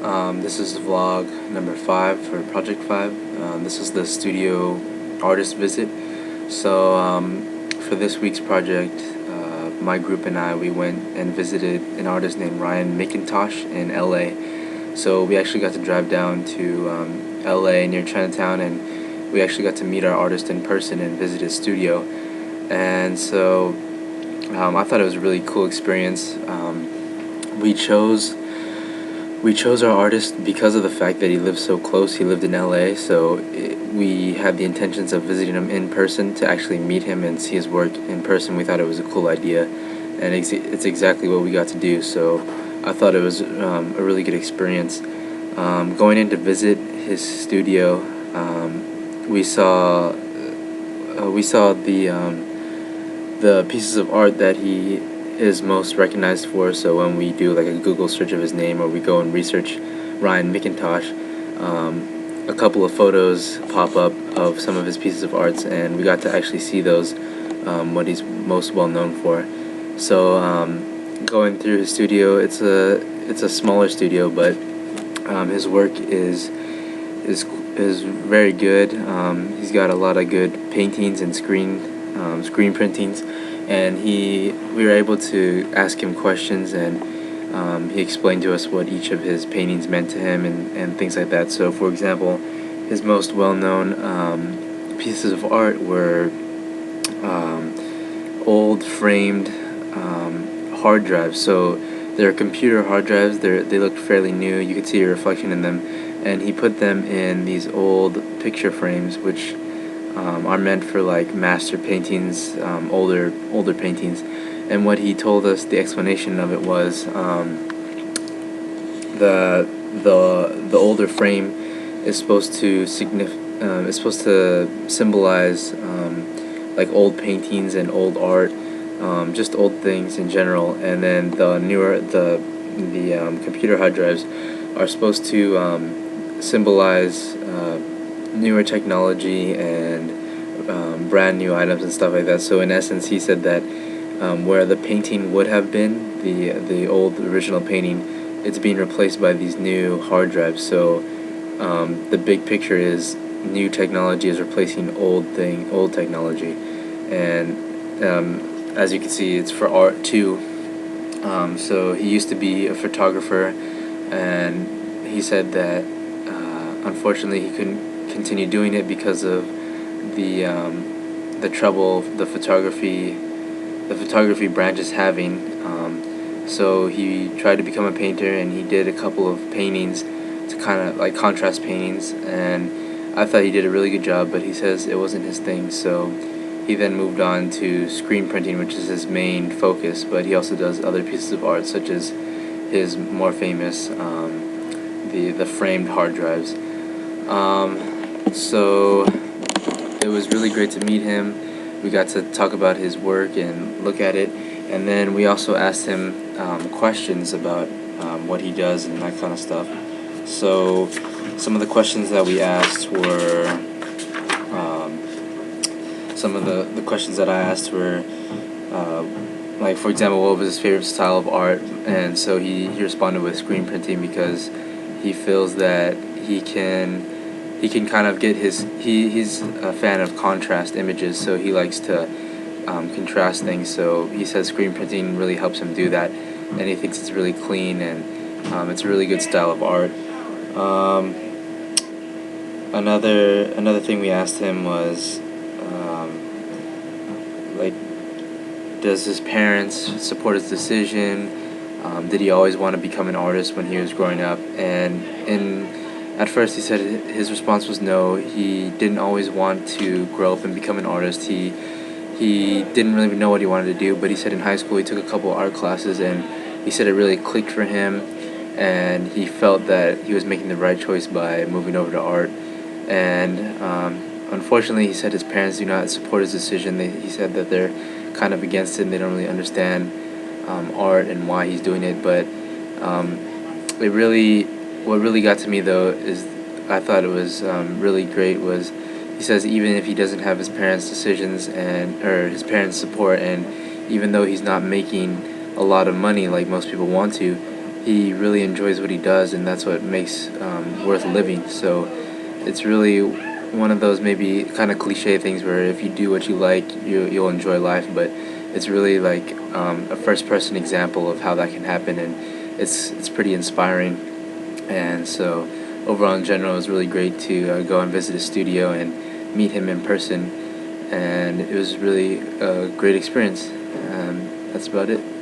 This is vlog number 5 for Project 5. This is the studio artist visit. So for this week's project, my group and I, we went and visited an artist named McIntosh in LA. So we actually got to drive down to LA near Chinatown, and we actually got to meet our artist in person and visit his studio. And so I thought it was a really cool experience. We chose our artist because of the fact that he lived so close. He lived in LA, so we had the intentions of visiting him in person to actually meet him and see his work in person. We thought it was a cool idea, and it's exactly what we got to do. So I thought it was a really good experience. Going in to visit his studio, we saw the pieces of art that he is most recognized for. So when we do like a Google search of his name, or we go and research Ryan McIntosh, a couple of photos pop up of some of his pieces of arts, and we got to actually see those, what he's most well known for. So going through his studio, it's a smaller studio, but his work is very good. He's got a lot of good paintings and screen printings, and we were able to ask him questions, and he explained to us what each of his paintings meant to him and things like that. So for example, his most well-known pieces of art were old framed hard drives. So they're computer hard drives. They look fairly new. You could see a reflection in them, and he put them in these old picture frames, which are meant for like master paintings, older paintings. And what he told us, the explanation of it was, the older frame is supposed to symbolize like old paintings and old art, just old things in general. And then the computer hard drives are supposed to symbolize newer technology and brand new items and stuff like that. So in essence, he said that where the painting would have been, the old original painting, it's being replaced by these new hard drives. So the big picture is new technology is replacing old technology, and as you can see, it's for art too. So he used to be a photographer, and he said that unfortunately he couldn't continue doing it because of the trouble the photography branch is having. So he tried to become a painter, and he did a couple of paintings to kind of like contrast paintings, and I thought he did a really good job, but he says it wasn't his thing. So he then moved on to screen printing, which is his main focus, but he also does other pieces of art, such as his more famous the framed hard drives. So it was really great to meet him. We got to talk about his work and look at it, and then we also asked him questions about what he does and that kind of stuff. So some of the questions that we asked were, some of the questions that I asked were, like for example, what was his favorite style of art? And so he responded with screen printing, because he feels that he can kind of get he's a fan of contrast images, so he likes to contrast things. So he says screen printing really helps him do that, and he thinks it's really clean, and it's a really good style of art. Another thing we asked him was, like, does his parents support his decision? Did he always want to become an artist when he was growing up? And at first he said his response was no. He didn't always want to grow up and become an artist. He didn't really know what he wanted to do, but he said in high school he took a couple art classes, and he said it really clicked for him, and he felt that he was making the right choice by moving over to art. And unfortunately, he said his parents do not support his decision. He said that they're kind of against it, and they don't really understand art and why he's doing it. But what really got to me though is, I thought it was really great, was he says even if he doesn't have his parents' decisions or his parents' support, and even though he's not making a lot of money like most people want to, he really enjoys what he does, and that's what makes worth living. So it's really one of those maybe kind of cliche things where if you do what you like, you'll enjoy life. But it's really like a first-person example of how that can happen, and it's pretty inspiring. And so overall, in general, it was really great to go and visit his studio and meet him in person, and it was really a great experience. That's about it.